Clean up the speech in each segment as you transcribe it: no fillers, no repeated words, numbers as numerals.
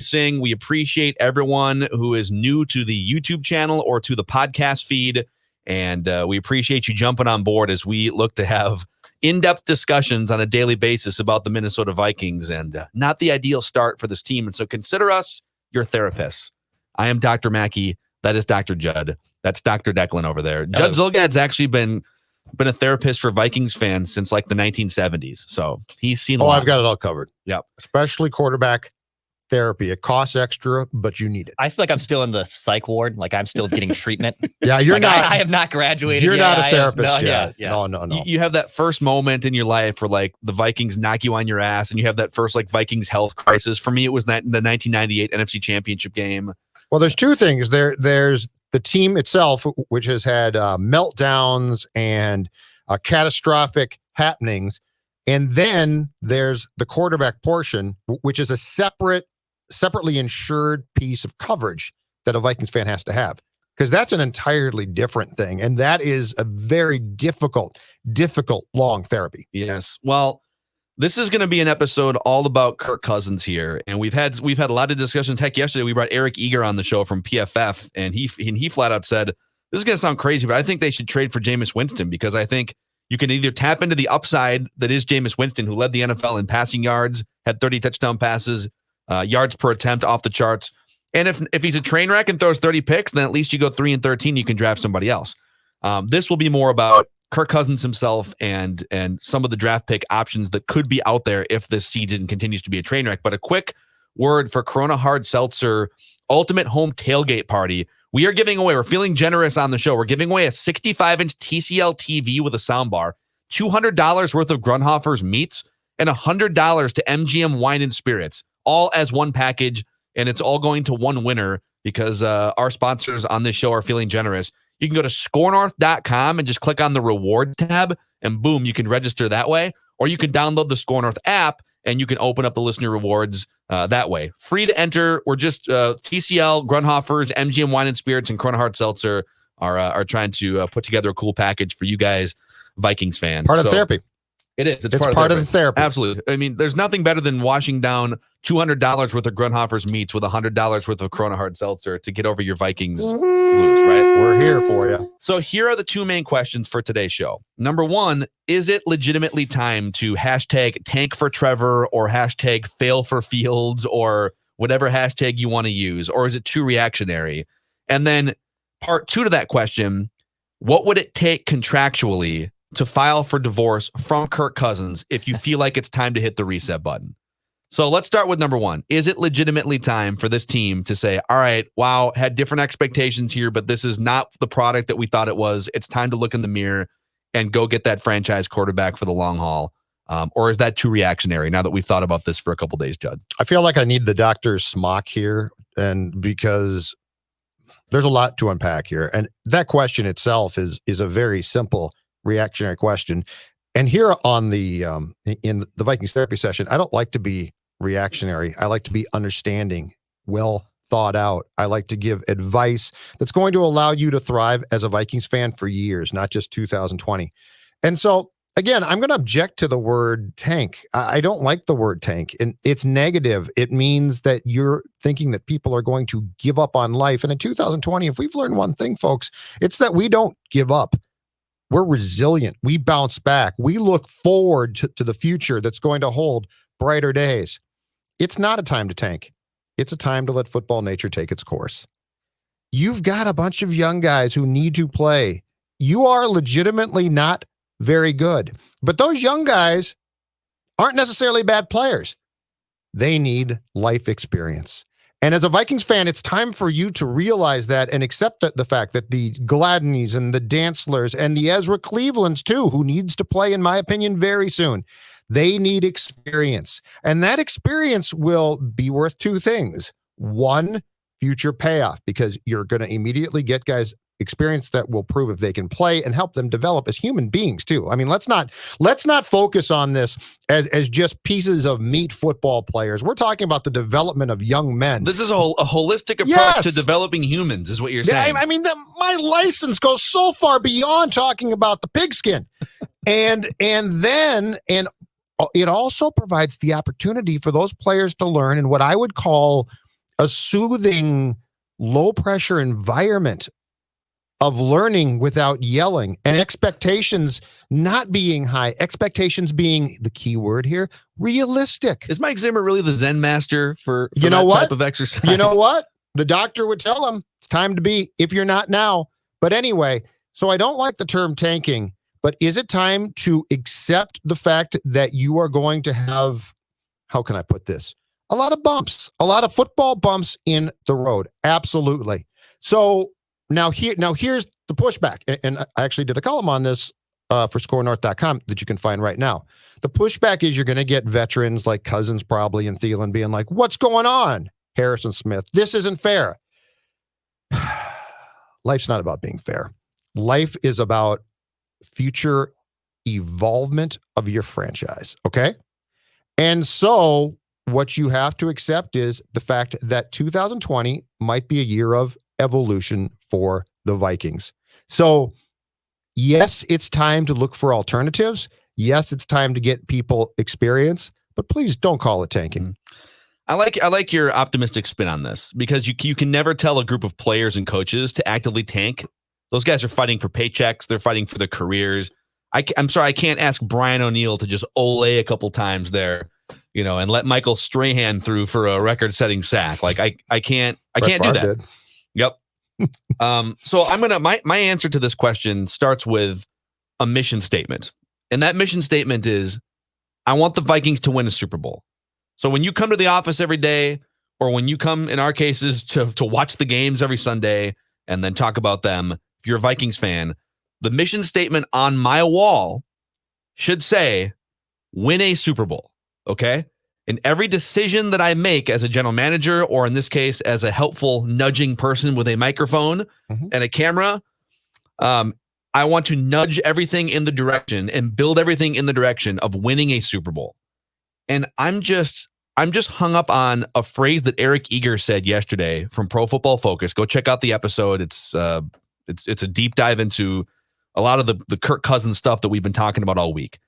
sing. We appreciate everyone who is new to the YouTube channel or to the podcast feed. And we appreciate you jumping on board as we look to have in-depth discussions on a daily basis about the Minnesota Vikings, and not the ideal start for this team. And so consider us your therapists. I am Dr. Mackey. That is Dr. Judd. That's Dr. Declan over there. Judd Zulgad's actually been a therapist for Vikings fans since like the 1970s. So he's seen a lot. I've got it all covered. Yep. Especially quarterback therapy. It costs extra, but you need it. I feel like I'm still in the psych ward. Like I'm still getting treatment. Yeah, you're like not. I have not graduated. You're yet. not a therapist yet. Yeah. No. You have that first moment in your life where like the Vikings knock you on your ass, and you have that first like Vikings health crisis. For me, it was the 1998 NFC Championship game. Well, there's two things. There's the team itself, which has had meltdowns and catastrophic happenings. And then there's the quarterback portion, which is a separately insured piece of coverage that a Vikings fan has to have, because that's an entirely different thing. And that is a very difficult, long therapy. Yes. Well, this is going to be an episode all about Kirk Cousins here. And we've had a lot of discussions. Heck, yesterday we brought Eric Eager on the show from PFF, and he flat out said, this is going to sound crazy, but I think they should trade for Jameis Winston, because I think you can either tap into the upside that is Jameis Winston, who led the NFL in passing yards, had 30 touchdown passes, yards per attempt off the charts. And if he's a train wreck and throws 30 picks, then at least you go 3-13, you can draft somebody else. This will be more about Kirk Cousins himself and some of the draft pick options that could be out there if this season continues to be a train wreck. But a quick word for Corona Hard Seltzer Ultimate Home Tailgate Party. We're feeling generous on the show. We're giving away a 65-inch TCL TV with a soundbar, $200 worth of Grunhofer's meats, and $100 to MGM Wine and Spirits, all as one package. And it's all going to one winner because our sponsors on this show are feeling generous. You can go to scorenorth.com and just click on the reward tab, and boom, you can register that way. Or you can download the Score North app and you can open up the listener rewards that way. Free to enter. We're just TCL, Grunhofer's, MGM Wine and Spirits, and Corona Hard Seltzer are trying to put together a cool package for you guys, Vikings fans. Part of therapy. It is. It's part of the therapy. Absolutely. I mean, there's nothing better than washing down $200 worth of Grunhofer's meats with $100 worth of Corona Hard Seltzer to get over your Vikings blues, right? We're here for you. So here are the two main questions for today's show. Number one, is it legitimately time to hashtag tank for Trevor or hashtag fail for Fields or whatever hashtag you want to use? Or is it too reactionary? And then part two to that question, what would it take contractually to file for divorce from Kirk Cousins if you feel like it's time to hit the reset button? So let's start with number one. Is it legitimately time for this team to say, all right, wow, had different expectations here, but this is not the product that we thought it was. It's time to look in the mirror and go get that franchise quarterback for the long haul? Or is that too reactionary now that we've thought about this for a couple days, Judd? I feel like I need the doctor's smock here, and because there's a lot to unpack here. And that question itself is a very simple reactionary question. And here on the in the Vikings therapy session, I don't like to be reactionary. I like to be understanding, well thought out. I like to give advice that's going to allow you to thrive as a Vikings fan for years, not just 2020. And so again, I'm going to object to the word tank. I don't like the word tank, and it's negative. It means that you're thinking that people are going to give up on life. And in 2020, if we've learned one thing, folks, it's that we don't give up. We're resilient. We bounce back. We look forward to the future that's going to hold brighter days. It's not a time to tank. It's a time to let football nature take its course. You've got a bunch of young guys who need to play. You are legitimately not very good, but those young guys aren't necessarily bad players. They need life experience. And as a Vikings fan, it's time for you to realize that and accept the fact that the Gladneys and the Dantzlers and the Ezra Clevelands too, who needs to play, in my opinion, very soon, they need experience. And that experience will be worth two things. One, future payoff, because you're going to immediately get guys experience that will prove if they can play and help them develop as human beings too. I mean, let's not focus on this as just pieces of meat football players. We're talking about the development of young men. This is a holistic approach to developing humans, is what you're saying. I mean, my license goes so far beyond talking about the pigskin, and it also provides the opportunity for those players to learn in what I would call a soothing, low pressure environment of learning without yelling, and expectations not being high, expectations being the key word here, realistic. Is Mike Zimmer really the Zen master for You know that what? type of exercise? You know what? The doctor would tell him it's time to be, if you're not now. But anyway, so I don't like the term tanking, but is it time to accept the fact that you are going to have, how can I put this? A lot of bumps, a lot of football bumps in the road. Absolutely. So now here's the pushback. And I actually did a column on this for scorenorth.com that you can find right now. The pushback is you're going to get veterans like Cousins probably and Thielen being like, what's going on? Harrison Smith, this isn't fair. Life's not about being fair. Life is about future evolvement of your franchise. Okay. And so what you have to accept is the fact that 2020 might be a year of evolution for the Vikings. So yes, it's time to look for alternatives. Yes, it's time to get people experience, but please don't call it tanking. I like your optimistic spin on this, because you can never tell a group of players and coaches to actively tank. Those guys are fighting for paychecks. They're fighting for their careers. I'm sorry, I can't ask Brian O'Neill to just ole a couple times there, and let Michael Strahan through for a record-setting sack. Like I can't do that. Did. Yep. So my answer to this question starts with a mission statement. And that mission statement is, I want the Vikings to win a Super Bowl. So when you come to the office every day, or when you come, in our cases, to watch the games every Sunday and then talk about them, if you're a Vikings fan, the mission statement on my wall should say, win a Super Bowl. Okay? And every decision that I make as a general manager, or in this case, as a helpful nudging person with a microphone and a camera, I want to nudge everything in the direction and build everything in the direction of winning a Super Bowl. And I'm just hung up on a phrase that Eric Eager said yesterday from Pro Football Focus. Go check out the episode. It's a deep dive into a lot of the Kirk Cousins stuff that we've been talking about all week.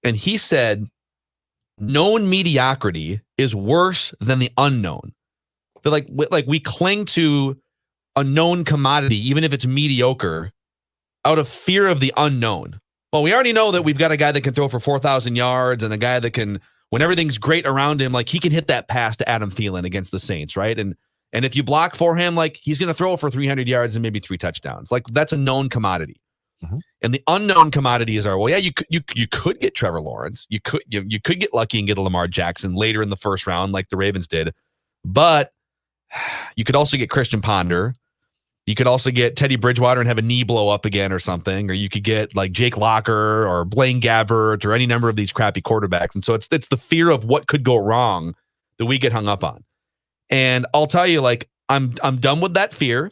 And he said, known mediocrity is worse than the unknown. They're like we cling to a known commodity, even if it's mediocre, out of fear of the unknown. Well, we already know that we've got a guy that can throw for 4,000 yards and a guy that can, when everything's great around him, like he can hit that pass to Adam Thielen against the Saints, right? And if you block for him, like he's going to throw for 300 yards and maybe 3 touchdowns. Like that's a known commodity. And the unknown commodities are, well, yeah, you could get Trevor Lawrence. You could get lucky and get a Lamar Jackson later in the first round like the Ravens did. But you could also get Christian Ponder. You could also get Teddy Bridgewater and have a knee blow up again or something. Or you could get like Jake Locker or Blaine Gabbert or any number of these crappy quarterbacks. And so it's the fear of what could go wrong that we get hung up on. And I'll tell you, like, I'm done with that fear.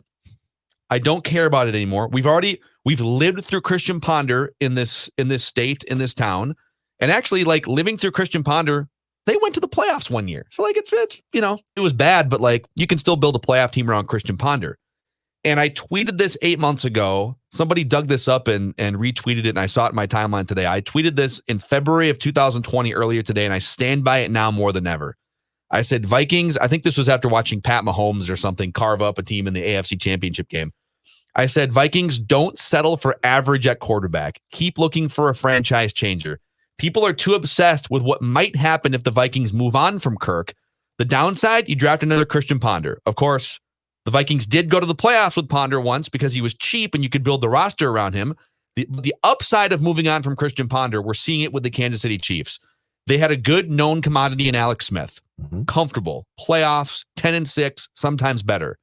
I don't care about it anymore. We've lived through Christian Ponder in this state, in this town. And actually, like, living through Christian Ponder, they went to the playoffs one year. So like it's it was bad, but like you can still build a playoff team around Christian Ponder. And I tweeted this 8 months ago. Somebody dug this up and retweeted it, and I saw it in my timeline today. I tweeted this in February of 2020 earlier today, and I stand by it now more than ever. I said, Vikings, I think this was after watching Pat Mahomes or something carve up a team in the AFC Championship game. I said, Vikings, don't settle for average at quarterback. Keep looking for a franchise changer. People are too obsessed with what might happen if the Vikings move on from Kirk. The downside, you draft another Christian Ponder. Of course, the Vikings did go to the playoffs with Ponder once because he was cheap and you could build the roster around him. The upside of moving on from Christian Ponder, we're seeing it with the Kansas City Chiefs. They had a good known commodity in Alex Smith. Comfortable. Playoffs, 10-6, sometimes better.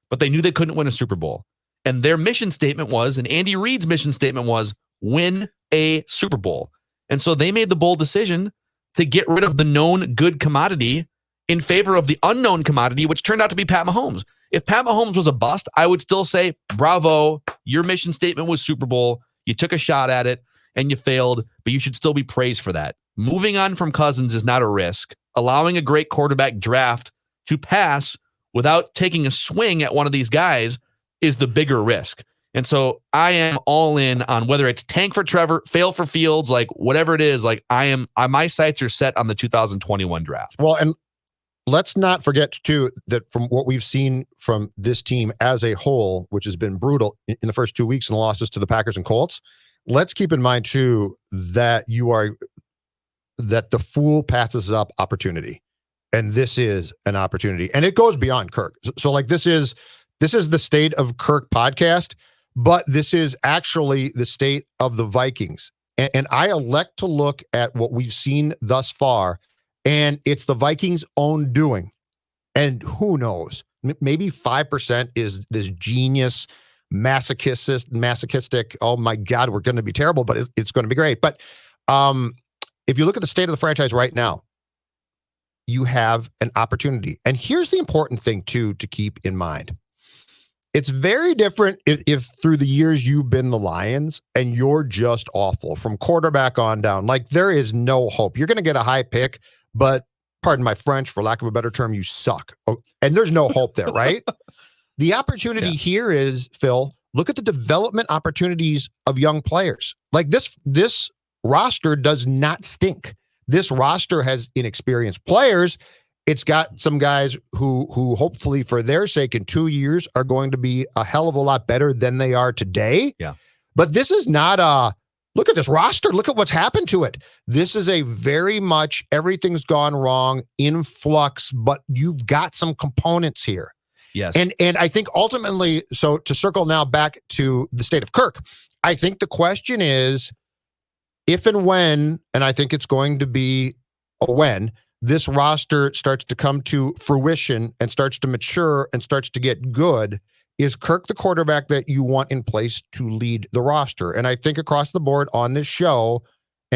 But they knew they couldn't win a Super Bowl. And their mission statement was, and Andy Reid's mission statement was, win a Super Bowl. And so they made the bold decision to get rid of the known good commodity in favor of the unknown commodity, which turned out to be Pat Mahomes. If Pat Mahomes was a bust, I would still say, bravo, your mission statement was Super Bowl. You took a shot at it and you failed, but you should still be praised for that. Moving on from Cousins is not a risk. Allowing a great quarterback draft to pass without taking a swing at one of these guys is the bigger risk. And so I am all in on whether it's tank for Trevor, fail for Fields, like whatever it is, like my sights are set on the 2021 draft. Well, and let's not forget too that from what we've seen from this team as a whole, which has been brutal in the first 2 weeks and the losses to the Packers and Colts, let's keep in mind too that the fool passes up opportunity. And this is an opportunity. And it goes beyond Kirk. So like this is the State of Kirk podcast, but this is actually the state of the Vikings. And I elect to look at what we've seen thus far, and it's the Vikings' own doing. And who knows? Maybe 5% is this genius, masochistic, oh my God, we're going to be terrible, but it's going to be great. But if you look at the state of the franchise right now, you have an opportunity. And here's the important thing, too, to keep in mind. It's very different if through the years you've been the Lions and you're just awful from quarterback on down. Like, there is no hope. You're going to get a high pick, but pardon my French, for lack of a better term, you suck. And there's no hope there, right? The opportunity here is, Phil, look at the development opportunities of young players. Like this roster does not stink. This roster has inexperienced players. It's got some guys who hopefully for their sake in 2 years are going to be a hell of a lot better than they are today. Yeah. But this is not look at this roster. Look at what's happened to it. This is a very much everything's gone wrong in flux, but you've got some components here. Yes. And I think ultimately, so to circle now back to the state of Kirk, I think the question is if and when, and I think it's going to be a when, this roster starts to come to fruition and starts to mature and starts to get good, is Kirk the quarterback that you want in place to lead the roster? And I think across the board on this show,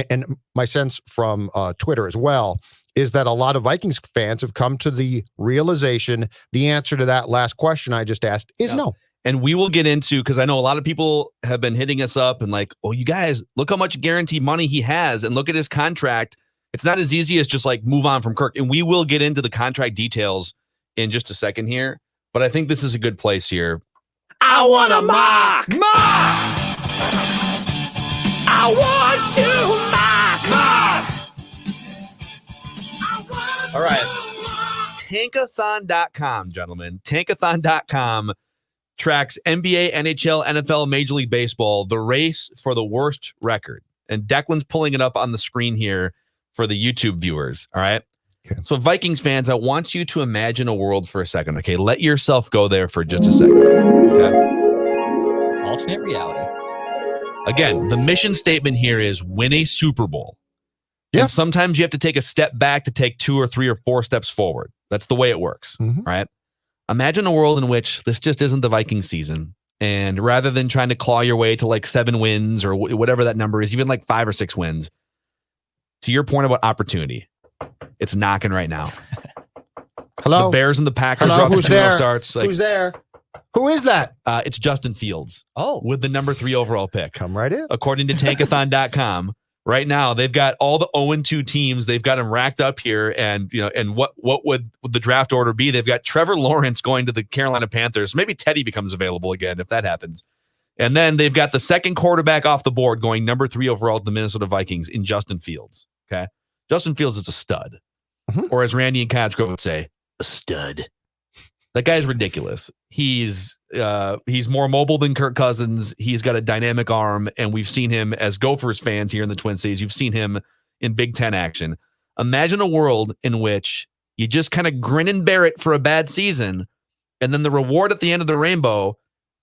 and my sense from Twitter as well, is that a lot of Vikings fans have come to the realization the answer to that last question I just asked is no. And we will get into, because I know a lot of people have been hitting us up and like, oh, you guys, look how much guaranteed money he has and look at his contract. It's not as easy as just like move on from Kirk. And we will get into the contract details in just a second here. But I think this is a good place here. I want to mock. I want to mock. All right. Tankathon.com, gentlemen. Tankathon.com tracks NBA, NHL, NFL, Major League Baseball, the race for the worst record. And Declan's pulling it up on the screen here for the YouTube viewers. All right. Okay. So Vikings fans, I want you to imagine a world for a second. Okay. Let yourself go there for just a second. Okay. Alternate reality. Again, the mission statement here is win a Super Bowl. Yeah. And sometimes you have to take a step back to take 2 or 3 or 4 steps forward. That's the way it works. Right. Imagine a world in which this just isn't the Viking season. And rather than trying to claw your way to like 7 wins or whatever that number is, even like 5 or 6 wins, to your point about opportunity, it's knocking right now. Hello? The Bears and the Packers Hello? are up to Who's 2-0 there? starts. Like, Who's there? Who is that? It's Justin Fields. Oh. With the number 3 overall pick. Come right in. According to Tankathon.com, right now they've got all the 0-2 teams. They've got them racked up here, and what would the draft order be? They've got Trevor Lawrence going to the Carolina Panthers. Maybe Teddy becomes available again if that happens. And then they've got the second quarterback off the board going number 3 overall to the Minnesota Vikings in Justin Fields. Okay, Justin Fields is a stud, or as Randy and Cosgrove would say, a stud. That guy's ridiculous. He's more mobile than Kirk Cousins. He's got a dynamic arm, and we've seen him as Gophers fans here in the Twin Cities. You've seen him in Big Ten action. Imagine a world in which you just kind of grin and bear it for a bad season, and then the reward at the end of the rainbow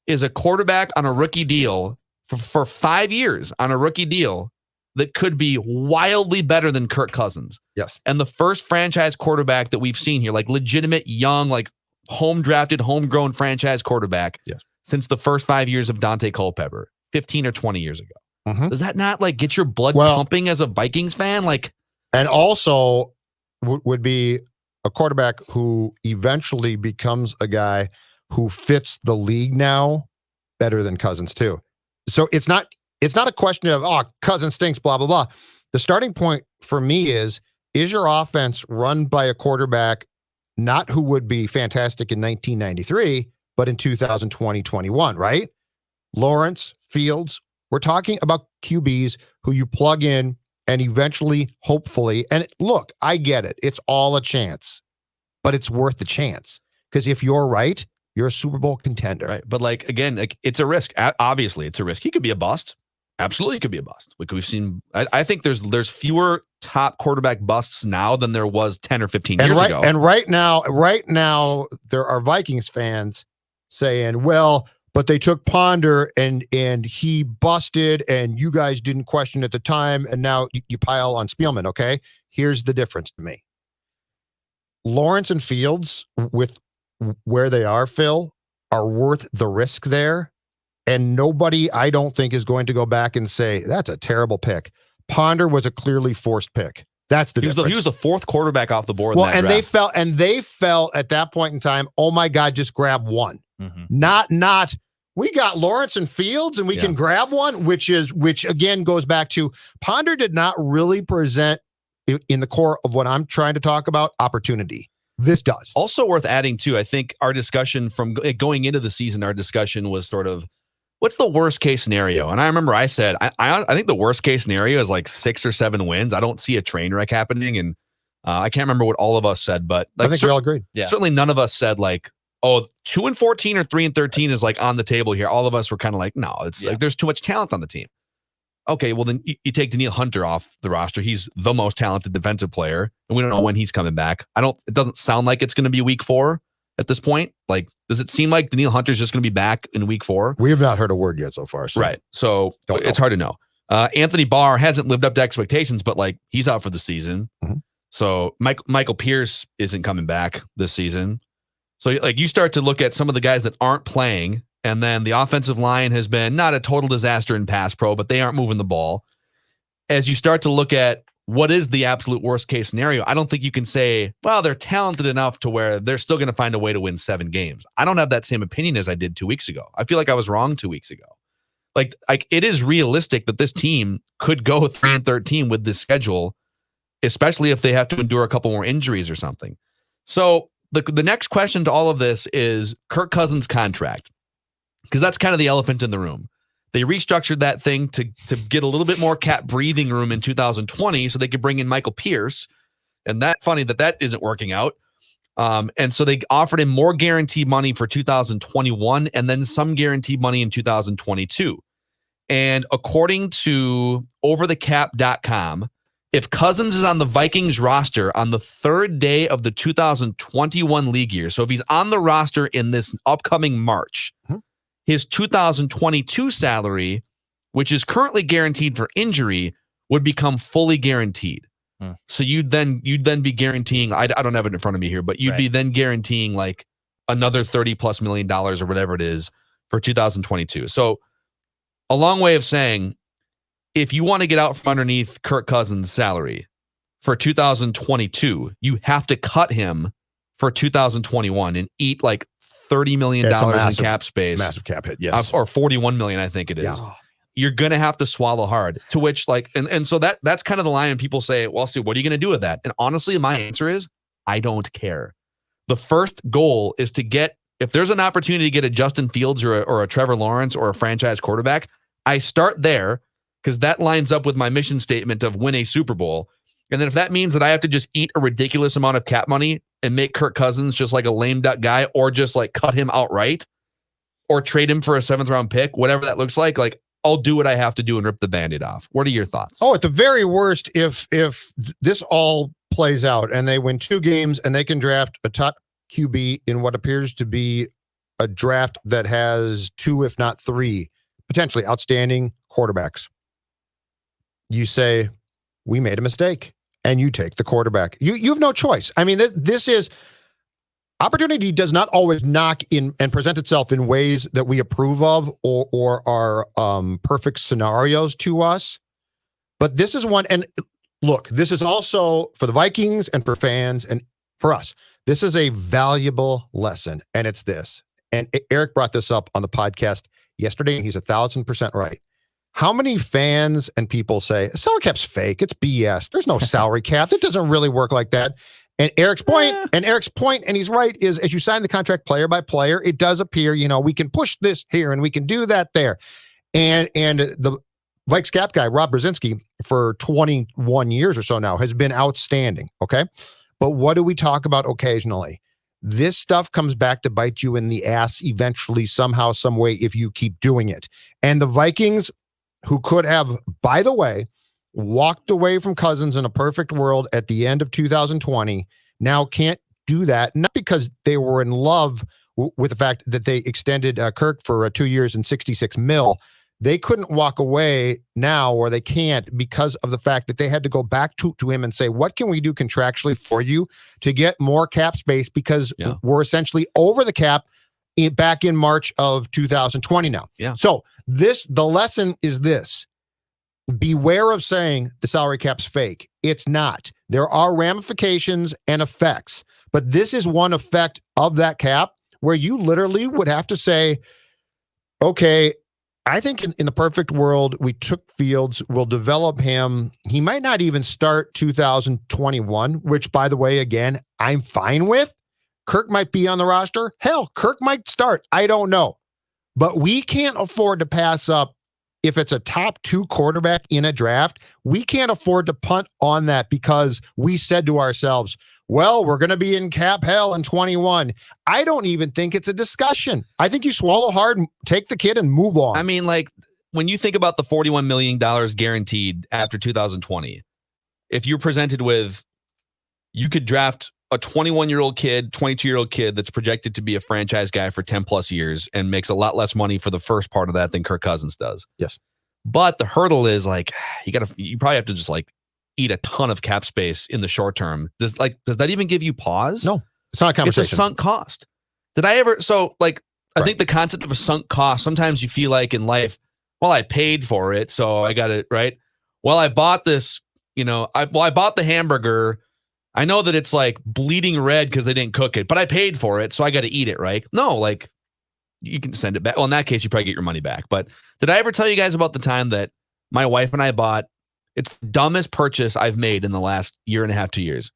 is a quarterback on a rookie deal for 5 years on a rookie deal that could be wildly better than Kirk Cousins. Yes. And the first franchise quarterback that we've seen here, like legitimate young, like home drafted, homegrown franchise quarterback since the first 5 years of Dante Culpepper, 15 or 20 years ago. Does that not like get your blood pumping as a Vikings fan? Like, and also would be a quarterback who eventually becomes a guy who fits the league now better than Cousins too. So it's not a question of, oh, Cousins stinks, blah, blah, blah. The starting point for me is your offense run by a quarterback not who would be fantastic in 1993, but in 2020, 21, right? Lawrence, Fields, we're talking about QBs who you plug in and eventually, hopefully, and look, I get it. It's all a chance. but it's worth the chance. Because if you're right, you're a Super Bowl contender. Right. But like, again, like it's a risk. Obviously, it's a risk. He could be a bust. Absolutely could be a bust. Like we've seen, I think there's fewer top quarterback busts now than there was 10 or 15 years ago. And right now, there are Vikings fans saying, well, but they took Ponder and he busted and you guys didn't question at the time. And now you pile on Spielman. Okay. Here's the difference to me. Lawrence and Fields, with where they are, Phil, are worth the risk there. And nobody, I don't think, is going to go back and say, that's a terrible pick. Ponder was a clearly forced pick. That's the difference. He was the fourth quarterback off the board. Well, in that and draft. they felt at that point in time, oh my God, just grab one. Not we got Lawrence and Fields and we can grab one, which again goes back to Ponder did not really present in the core of what I'm trying to talk about, opportunity. This does. Also worth adding too, I think our discussion from going into the season, our discussion was sort of, what's the worst case scenario? And I remember I said, I think the worst case scenario is like 6 or 7 wins. I don't see a train wreck happening. And I can't remember what all of us said, but like, I think we all agreed. Yeah. Certainly none of us said like, oh, 2-14 or 3-13 is like on the table here. All of us were kind of like, no, it's like there's too much talent on the team. Okay, well then you take Danielle Hunter off the roster. He's the most talented defensive player, and we don't know when he's coming back. It doesn't sound like it's going to be week 4 at this point. Like, does it seem like Danielle Hunter's just going to be back in week 4? We have not heard a word yet so far. So. Right. So it's hard to know. Anthony Barr hasn't lived up to expectations, but like he's out for the season. Mm-hmm. So Michael Pierce isn't coming back this season. So like you start to look at some of the guys that aren't playing, and then the offensive line has been not a total disaster in pass pro, but they aren't moving the ball. As you start to look at what is the absolute worst case scenario, I don't think you can say, well, they're talented enough to where they're still going to find a way to win 7 games. I don't have that same opinion as I did 2 weeks ago. I feel like I was wrong 2 weeks ago. Like it is realistic that this team could go 3-13 with this schedule, especially if they have to endure a couple more injuries or something. So the next question to all of this is Kirk Cousins' contract, because that's kind of the elephant in the room. They restructured that thing to get a little bit more cap breathing room in 2020 so they could bring in Michael Pierce. And that's funny that isn't working out. And so they offered him more guaranteed money for 2021 and then some guaranteed money in 2022. And according to overthecap.com, if Cousins is on the Vikings roster on the 3rd day of the 2021 league year, so if he's on the roster in this upcoming March, his 2022 salary, which is currently guaranteed for injury, would become fully guaranteed. So you'd then be guaranteeing, I don't have it in front of me here, but you'd be then guaranteeing like another $30+ million or whatever it is for 2022. So a long way of saying, if you want to get out from underneath Kirk Cousins' salary for 2022, you have to cut him for 2021 and eat like $30 million in cap space. Massive cap hit, yes. Or $41 million, I think it is. Yeah. You're going to have to swallow hard. To which like, and so that's kind of the line, and people say, well, see, what are you going to do with that? And honestly, my answer is, I don't care. The first goal is to get, if there's an opportunity to get a Justin Fields or a Trevor Lawrence or a franchise quarterback, I start there, because that lines up with my mission statement of win a Super Bowl. And then if that means that I have to just eat a ridiculous amount of cap money and make Kirk Cousins just like a lame duck guy, or just like cut him outright or trade him for a 7th round pick, whatever that looks like I'll do what I have to do and rip the Band-Aid off. What are your thoughts? Oh, at the very worst, if this all plays out and they win 2 games and they can draft a top QB in what appears to be a draft that has 2, if not 3, potentially outstanding quarterbacks, you say, we made a mistake, and you take the quarterback. You have no choice. I mean, this is opportunity does not always knock in and present itself in ways that we approve of or are perfect scenarios to us. But this is one. And look, this is also for the Vikings and for fans and for us. This is a valuable lesson, and it's this. And Eric brought this up on the podcast yesterday, and he's 1,000% right. How many fans and people say salary cap's fake? It's BS. There's no salary cap. It doesn't really work like that. And Eric's point, and he's right, is as you sign the contract player by player, it does appear, we can push this here and we can do that there. And the Vikes cap guy, Rob Brzezinski, for 21 years or so now has been outstanding. Okay. But what do we talk about occasionally? This stuff comes back to bite you in the ass eventually, somehow, some way, if you keep doing it. And the Vikings, who could have, by the way, walked away from Cousins in a perfect world at the end of 2020, now can't do that, not because they were in love with the fact that they extended Kirk for 2 years and $66 million. They couldn't walk away now, or they can't, because of the fact that they had to go back to him and say, what can we do contractually for you to get more cap space? Because we're essentially over the cap back in March of 2020 now. Yeah. So the lesson is this: beware of saying the salary cap's fake. It's not. There are ramifications and effects, but this is one effect of that cap where you literally would have to say, okay, I think in the perfect world, we took Fields, we'll develop him. He might not even start 2021, which, by the way, again, I'm fine with. Kirk might be on the roster. Hell, Kirk might start. I don't know. But we can't afford to pass up. If it's a top 2 quarterback in a draft, we can't afford to punt on that because we said to ourselves, well, we're going to be in cap hell in 21. I don't even think it's a discussion. I think you swallow hard, take the kid, and move on. I mean, like, when you think about the $41 million guaranteed after 2020, if you're presented with, you could draft a 21-year-old kid, 22-year-old kid that's projected to be a franchise guy for 10 plus years and makes a lot less money for the first part of that than Kirk Cousins does. Yes. But the hurdle is, like, you probably have to just, like, eat a ton of cap space in the short term. Does that even give you pause? No, it's not a conversation. It's a sunk cost. I think the concept of a sunk cost, sometimes you feel like in life, well, I paid for it, so I got it, right? Well, I bought this, I bought the hamburger. I know that it's like bleeding red because they didn't cook it, but I paid for it, so I got to eat it, right? No, like, you can send it back. Well, in that case, you probably get your money back. But did I ever tell you guys about the time that my wife and I bought, it's the dumbest purchase I've made in the last year and a half, 2 years.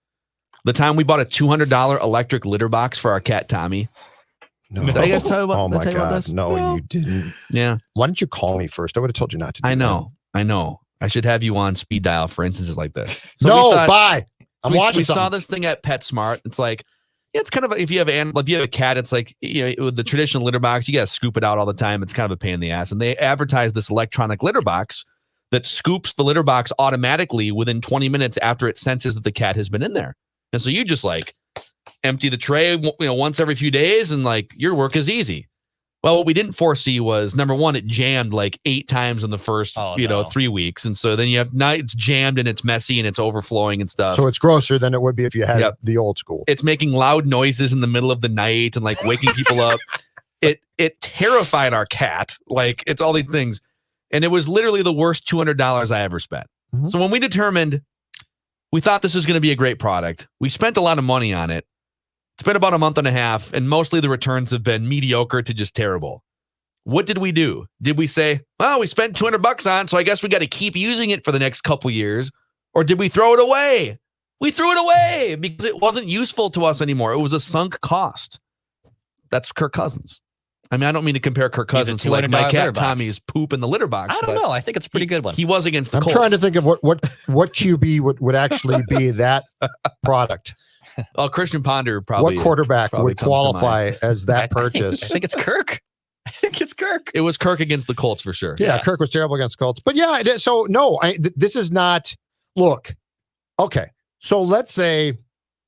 The time we bought a $200 electric litter box for our cat, Tommy. No. Did I guys tell you about, oh my tell you about God. this? No, you didn't. Yeah. Why didn't you call me first? I would have told you not to do I know. I should have you on speed dial for instances like this. So no, bye. We saw this thing at PetSmart. It's like, it's kind of if you have a cat, it's like, with the traditional litter box, you got to scoop it out all the time. It's kind of a pain in the ass. And they advertise this electronic litter box that scoops the litter box automatically within 20 minutes after it senses that the cat has been in there. And so you just like empty the tray, once every few days, and like your work is easy. Well, what we didn't foresee was, number one, it jammed like 8 times in the first, 3 weeks. And so then now it's jammed and it's messy and it's overflowing and stuff. So it's grosser than it would be if you had the old school. It's making loud noises in the middle of the night and like waking people up. It terrified our cat. Like, it's all these things. And it was literally the worst $200 I ever spent. Mm-hmm. So when we determined, we thought this was going to be a great product. We spent a lot of money on it. It's been about a month and a half, and mostly the returns have been mediocre to just terrible. What did we do? Did we say, well, we spent $200 on, so I guess we got to keep using it for the next couple years? Or did we throw it away? We threw it away because it wasn't useful to us anymore. It was a sunk cost. That's Kirk Cousins. I mean, I don't mean to compare Kirk Cousins to like my cat Tommy's poop in the litter box. I don't know. I think it's a pretty good one. He was against the Colts. I'm trying to think of what QB would actually be that product. Oh, Christian Ponder probably. What quarterback would qualify as that purchase? I think it's Kirk. It was Kirk against the Colts for sure. Yeah, Kirk was terrible against Colts. But yeah, so no, this is not. Look, okay. So let's say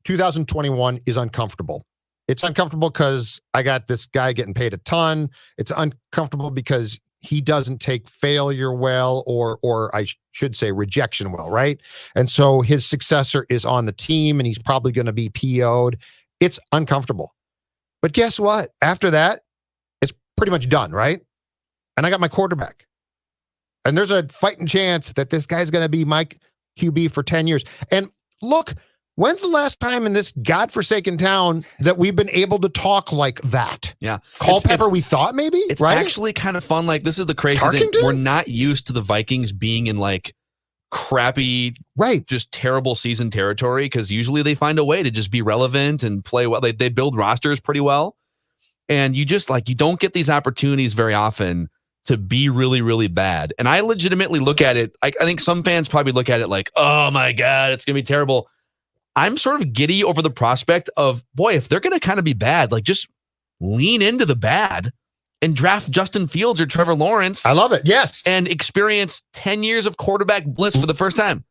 2021 is uncomfortable. It's uncomfortable because I got this guy getting paid a ton. It's uncomfortable because he doesn't take failure well, or I should say rejection well, right? And so his successor is on the team and he's probably going to be PO'd. It's uncomfortable. But guess what? After that, it's pretty much done, right? And I got my quarterback. And there's a fighting chance that this guy's going to be my QB for 10 years. And look, when's the last time in this godforsaken town that we've been able to talk like that? Yeah. Culpepper, we thought maybe? It's right? actually kind of fun. Like, this is the crazy thing. We're not used to the Vikings being in like crappy, just terrible season territory, because usually they find a way to just be relevant and play well. They build rosters pretty well. And you just like, you don't get these opportunities very often to be really, really bad. And I legitimately look at it. I think some fans probably look at it like, oh my God, it's going to be terrible. I'm sort of giddy over the prospect of, boy, if they're going to kind of be bad, like just lean into the bad and draft Justin Fields or Trevor Lawrence. I love it. Yes. And experience 10 years of quarterback bliss for the first time.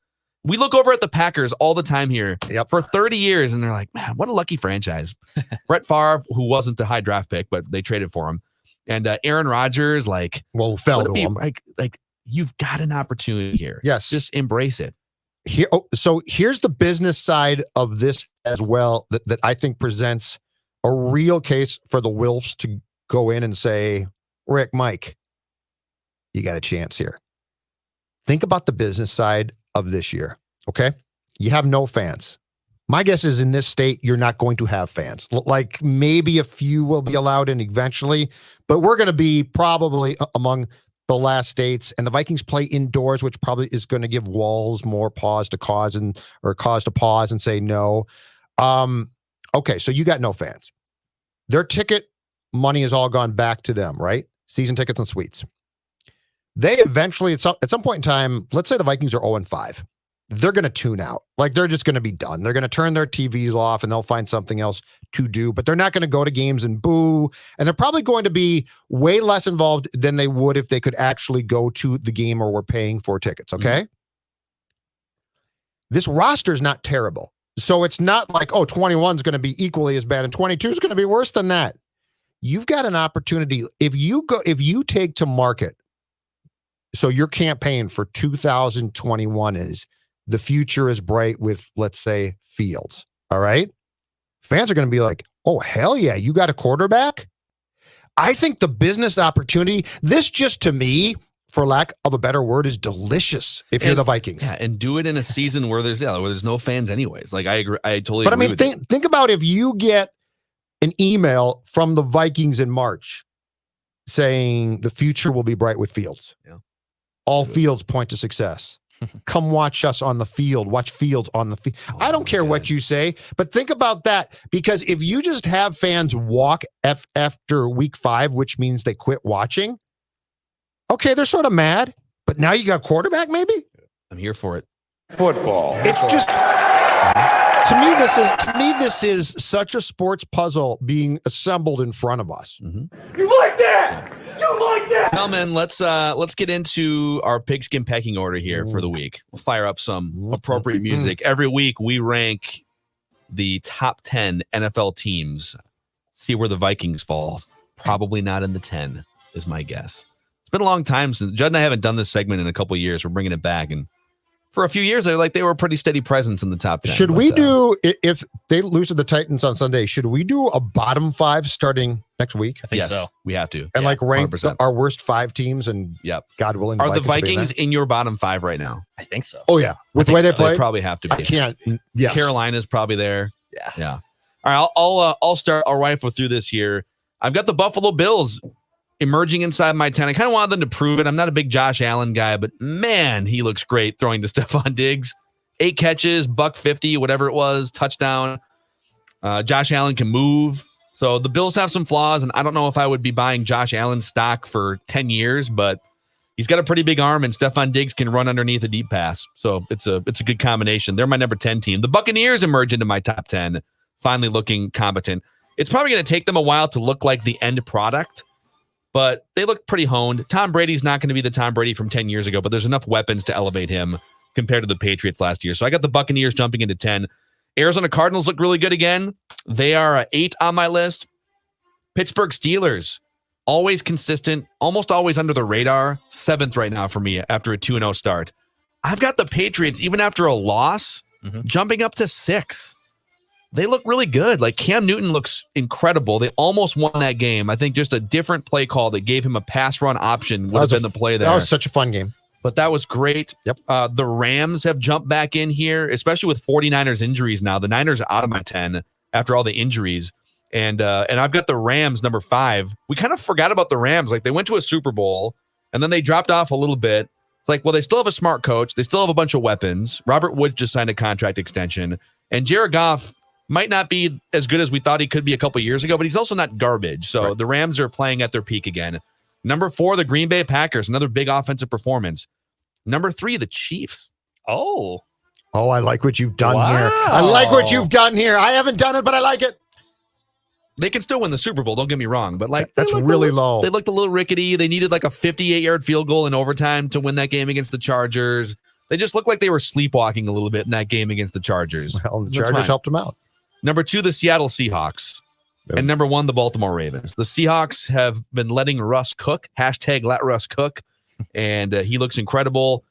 We look over at the Packers all the time here for 30 years, and they're like, man, what a lucky franchise. Brett Favre, who wasn't the high draft pick, but they traded for him. And Aaron Rodgers, fell to him. Like, you've got an opportunity here. Yes. Just embrace it. So here's the business side of this as well that I think presents a real case for the Wilfs to go in and say, Rick, Mike, you got a chance here. Think about the business side of this year, okay? You have no fans. My guess is in this state, you're not going to have fans. Like maybe a few will be allowed in eventually, but we're going to be probably among the last states, and the Vikings play indoors, which probably is going to give Walls more cause to pause and say no. Okay, so you got no fans. Their ticket money has all gone back to them, right? Season tickets and suites. They eventually, at some point in time, let's say the Vikings are 0-5. They're going to tune out. Like they're just going to be done. They're going to turn their TVs off and they'll find something else to do, but they're not going to go to games and boo. And they're probably going to be way less involved than they would if they could actually go to the game or were paying for tickets. Okay. Mm-hmm. This roster is not terrible. So it's not like, 21 is going to be equally as bad and 22 is going to be worse than that. You've got an opportunity. If you take to market, so your campaign for 2021 is the future is bright with, let's say, Fields. All right. Fans are going to be like, oh, hell yeah. You got a quarterback. I think the business opportunity, this just to me, for lack of a better word, is delicious if you're the Vikings. Yeah. And do it in a season where there's no fans anyways. Like I agree. I totally agree. But I mean, think about if you get an email from the Vikings in March saying the future will be bright with Fields. Yeah. All fields point to success. Come watch us on the field. Watch Fields on the field. I don't care what you say, but think about that. Because if you just have fans walk after week 5, which means they quit watching, okay, they're sort of mad. But now you got quarterback, maybe? I'm here for it. Football. It's just to me, this is such a sports puzzle being assembled in front of us. Mm-hmm. You like that? You like that? Well, man, let's get into our pigskin pecking order here for the week. We'll fire up some appropriate music. Every week we rank the top 10 NFL teams. See where the Vikings fall. Probably not in the 10 is my guess. It's been a long time since Judd and I haven't done this segment in a couple of years. We're bringing it back, and for a few years, they were a pretty steady presence in the top 10. Should we do, if they lose to the Titans on Sunday, should we do a bottom 5 starting next week? I think so. We have to. And rank our worst 5 teams and God willing. Are the Vikings in your bottom 5 right now? I think so. Oh, yeah. With the way they play? They probably have to be. I can't. Yes. Carolina's probably there. Yeah. All right, I'll start. I'll rifle through this here. I've got the Buffalo Bills emerging inside my 10. I kind of wanted them to prove it. I'm not a big Josh Allen guy, but man, he looks great throwing to Stephon Diggs. 8 catches, $150, whatever it was, touchdown. Josh Allen can move. So the Bills have some flaws, and I don't know if I would be buying Josh Allen stock for 10 years, but he's got a pretty big arm, and Stephon Diggs can run underneath a deep pass. So it's a good combination. They're my number 10 team. The Buccaneers emerge into my top 10, finally looking competent. It's probably going to take them a while to look like the end product, but they look pretty honed. Tom Brady's not going to be the Tom Brady from 10 years ago, but there's enough weapons to elevate him compared to the Patriots last year. So I got the Buccaneers jumping into 10. Arizona Cardinals look really good again. They are 8 on my list. Pittsburgh Steelers, always consistent, almost always under the radar. 7th right now for me after a 2-0 start. I've got the Patriots, even after a loss, jumping up to 6. They look really good. Like Cam Newton looks incredible. They almost won that game. I think just a different play call that gave him a pass run option would have been the play there. That was such a fun game. But that was great. Yep. The Rams have jumped back in here, especially with 49ers injuries now. The Niners are out of my 10 after all the injuries. And I've got the Rams number 5. We kind of forgot about the Rams. Like they went to a Super Bowl and then they dropped off a little bit. It's like, well, they still have a smart coach. They still have a bunch of weapons. Robert Woods just signed a contract extension. And Jared Goff might not be as good as we thought he could be a couple years ago, but he's also not garbage. So The Rams are playing at their peak again. Number 4, the Green Bay Packers, another big offensive performance. Number 3, the Chiefs. Oh, Oh, I like what you've done Wow. here. I like what you've done here. I haven't done it, but I like it. They can still win the Super Bowl. Don't get me wrong, but like That's they looked really a little- low. They looked a little rickety. They needed like a 58-yard field goal in overtime to win that game against the Chargers. They just looked like they were sleepwalking a little bit in that game against the Chargers. Well, the That's Chargers fine. helped them out. Number 2, the Seattle Seahawks. Yep. And number 1, the Baltimore Ravens. The Seahawks have been letting Russ cook. Hashtag let Russ cook. And he looks incredible.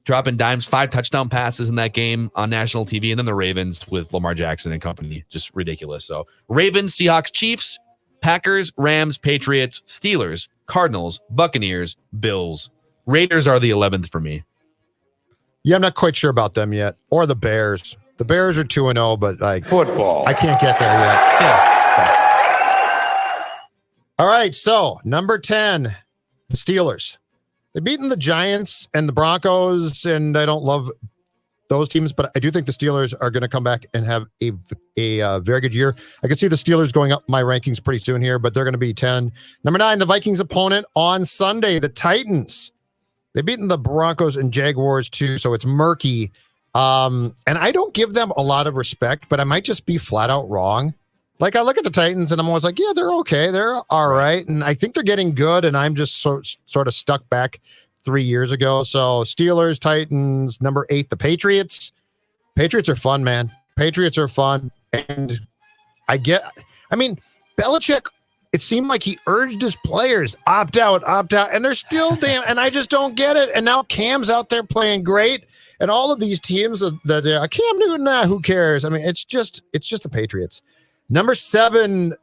Dropping dimes, 5 touchdown passes in that game on national TV. And then the Ravens with Lamar Jackson and company. Just ridiculous. So Ravens, Seahawks, Chiefs, Packers, Rams, Patriots, Steelers, Cardinals, Buccaneers, Bills. Raiders are the 11th for me. Yeah, I'm not quite sure about them yet. Or the Bears. The Bears are 2-0, but like Football. I can't get there yet. Yeah. All right, so number 10, the Steelers. They've beaten the Giants and the Broncos, and I don't love those teams, but I do think the Steelers are going to come back and have a very good year. I can see the Steelers going up my rankings pretty soon here, but they're going to be 10. Number 9, the Vikings opponent on Sunday, the Titans. They've beaten the Broncos and Jaguars too, so it's murky. And I don't give them a lot of respect, but I might just be flat out wrong. Like I look at the Titans and I'm always like, yeah, they're okay. They're all right. And I think they're getting good. And I'm just sort of stuck back 3 years ago. So Steelers, Titans, number 8, the Patriots. Patriots are fun, man. Patriots are fun. And Belichick, it seemed like he urged his players, opt out. And they're still damn, and I just don't get it. And now Cam's out there playing great. And all of these teams that Cam Newton, who cares? I mean, it's just the Patriots. Number 7,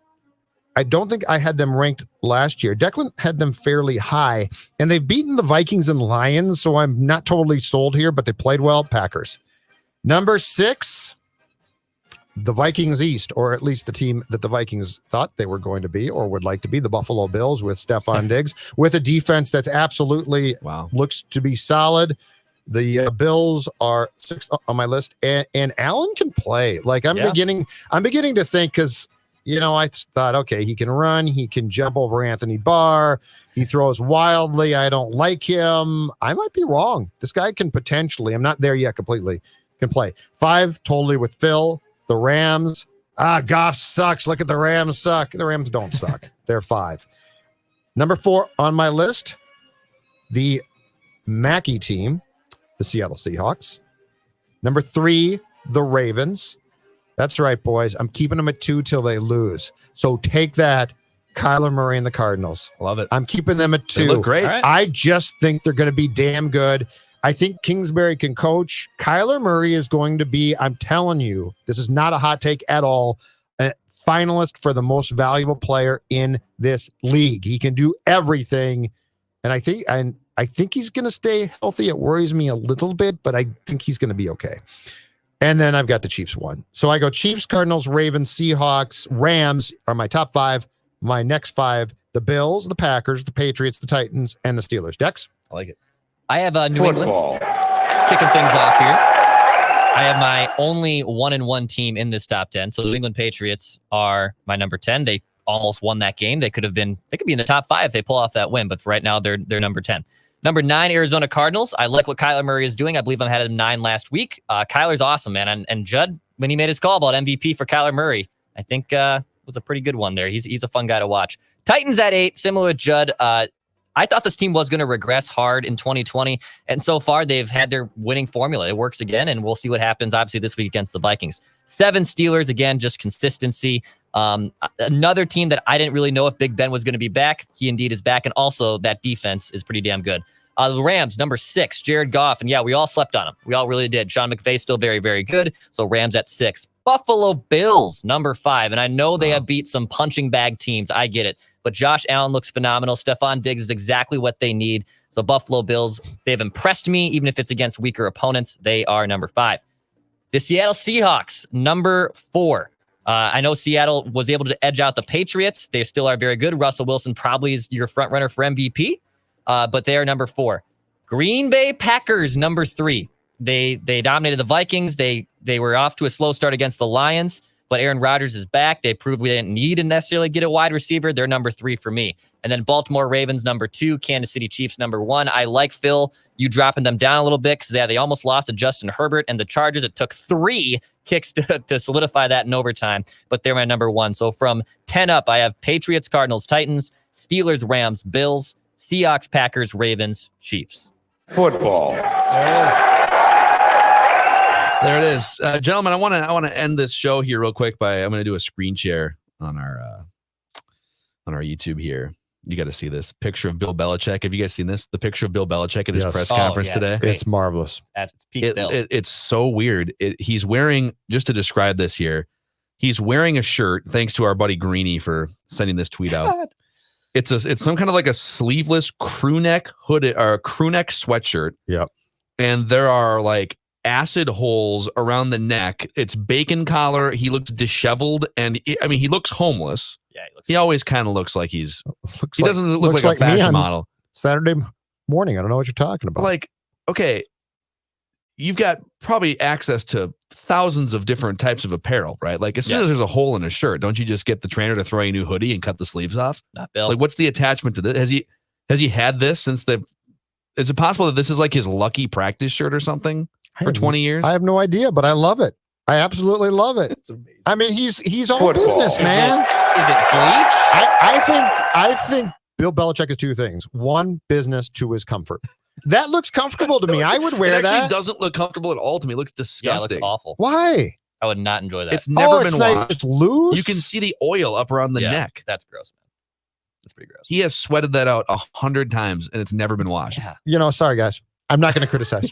I don't think I had them ranked last year. Declan had them fairly high, and they've beaten the Vikings and Lions, so I'm not totally sold here, but they played well. Packers. Number 6, the Vikings East, or at least the team that the Vikings thought they were going to be or would like to be, the Buffalo Bills with Stephon Diggs, with a defense that's absolutely looks to be solid. The Bills are 6th on my list, and Allen can play. Like I'm beginning to think, because I thought, okay, he can run, he can jump over Anthony Barr, he throws wildly. I don't like him. I might be wrong. This guy can potentially. I'm not there yet completely. Can play. 5 totally with Phil. The Rams. Goff sucks. Look at the Rams suck. The Rams don't suck. They're 5. Number 4 on my list, the Mackey team. The Seattle Seahawks. Number 3, the Ravens. That's right, boys. I'm keeping them at 2 till they lose. So take that, Kyler Murray and the Cardinals. Love it. I'm keeping them at 2. They look great. Right. I just think they're going to be damn good. I think Kingsbury can coach. Kyler Murray is going to be, I'm telling you, this is not a hot take at all, a finalist for the most valuable player in this league. He can do everything. And I think he's going to stay healthy. It worries me a little bit, but I think he's going to be okay. And then I've got the Chiefs 1. So I go Chiefs, Cardinals, Ravens, Seahawks, Rams are my top 5. My next 5, the Bills, the Packers, the Patriots, the Titans, and the Steelers. Dex? I like it. I have New Football. England kicking things off here. I have my only 1-1 team in this top 10. So the New England Patriots are my number 10. They almost won that game. They could be in the top 5 if they pull off that win, but for right now they're number 10. Number 9, Arizona Cardinals. I like what Kyler Murray is doing. I believe I had him 9 last week. Kyler's awesome, man. And Judd, when he made his call about MVP for Kyler Murray, I think was a pretty good one there. He's a fun guy to watch. Titans at 8, similar with Judd. I thought this team was going to regress hard in 2020, and so far they've had their winning formula. It works again, and we'll see what happens, obviously, this week against the Vikings. 7, Steelers, again, just consistency. Another team that I didn't really know if Big Ben was going to be back. He indeed is back, and also that defense is pretty damn good. The Rams, number 6, Jared Goff, and yeah, we all slept on him. We all really did. Sean McVay still very, very good, so Rams at 6. Buffalo Bills, number 5, and I know they have beat some punching bag teams. I get it. But Josh Allen looks phenomenal. Stephon Diggs is exactly what they need. So Buffalo Bills, they've impressed me, even if it's against weaker opponents. They are number 5. The Seattle Seahawks, number 4. I know Seattle was able to edge out the Patriots. They still are very good. Russell Wilson probably is your front runner for MVP, but they are number 4. Green Bay Packers, number 3. They dominated the Vikings. They were off to a slow start against the Lions. but Aaron Rodgers is back. They proved we didn't need to necessarily get a wide receiver. They're number 3 for me. And then Baltimore Ravens, number 2, Kansas City Chiefs, number 1. I like Phil, you dropping them down a little bit because they almost lost to Justin Herbert and the Chargers. It took 3 kicks to solidify that in overtime, but they're my number 1. So from 10 up, I have Patriots, Cardinals, Titans, Steelers, Rams, Bills, Seahawks, Packers, Ravens, Chiefs. Football. There it is. Gentlemen, I want to end this show here real quick I'm going to do a screen share on our YouTube here. You got to see this picture of Bill Belichick. Have you guys seen this? The picture of Bill Belichick at his press conference today. It's marvelous. It's peak Bill. It's so weird. He's wearing, just to describe this here, he's wearing a shirt. Thanks to our buddy Greeny for sending this tweet out. It's some kind of like a sleeveless crew neck hooded or crew neck sweatshirt. Yep. And there are like acid holes around the neck. It's bacon collar. He looks disheveled, and he looks homeless. Yeah, he always kind of looks like he doesn't look like a fashion model. Saturday morning. I don't know what you're talking about. Like, okay, you've got probably access to thousands of different types of apparel, right? Like as soon as there's a hole in a shirt, don't you just get the trainer to throw you a new hoodie and cut the sleeves off? Not Bill. Like, what's the attachment to this? Has he had this since is it possible that this is like his lucky practice shirt or something for 20 years? I have no idea, but I love it. I absolutely love it. It's amazing. I mean, he's all Football. business, man. Is it bleach? I think Bill Belichick is 2 things. 1, business. 2 is comfort. That looks comfortable to me. I would wear that. It actually doesn't look comfortable at all to me. It looks disgusting. Yeah, it looks awful. Why? I would not enjoy that. It's never it's been nice. washed. It's loose. You can see the oil up around the neck. That's gross, man. That's pretty gross. He has sweated that out 100 times and it's never been washed. Yeah. Sorry, guys. I'm not going to criticize.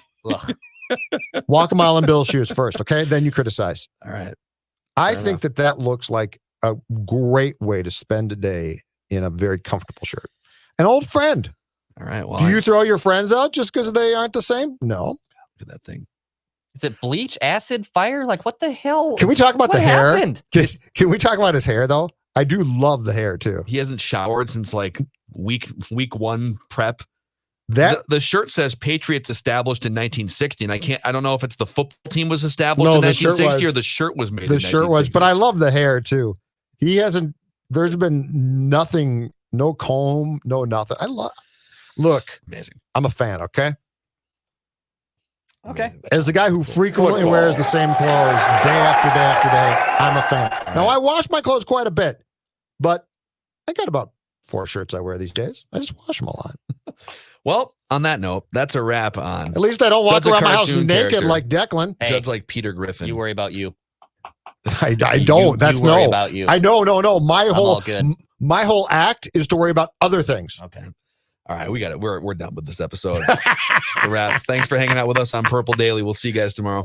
Walk a mile in Bill's shoes first, okay? Then you criticize. All right. I think that looks like a great way to spend a day in a very comfortable shirt. An old friend. All right. Well, do you throw your friends out just because they aren't the same? No. Look at that thing. Is it bleach, acid, fire? Like what the hell? Can we talk about the hair? Happened? Can we talk about his hair though? I do love the hair too. He hasn't showered since like week 1 prep. That the shirt says Patriots established in 1960, and I don't know if it's the football team was established in the shirt 1960 was. or the shirt was made. The shirt was, but I love the hair too. He hasn't. There's been nothing, no comb, no nothing. Look, amazing. I'm a fan. Okay. Okay. As the guy who frequently wears the same clothes day after day after day, I'm a fan. Now I wash my clothes quite a bit, but I got about 4 shirts I wear these days. I just wash them a lot. Well, on that note, that's a wrap on. At least I don't walk Judd's a around my house cartoon naked character. like Declan. Hey, Judd's like Peter Griffin. You worry about you. I don't. That's you worry no. about you. I know. No. I'm all good. My whole act is to worry about other things. Okay. All right, we got it. We're done with this episode. It's a wrap. Thanks for hanging out with us on Purple Daily. We'll see you guys tomorrow.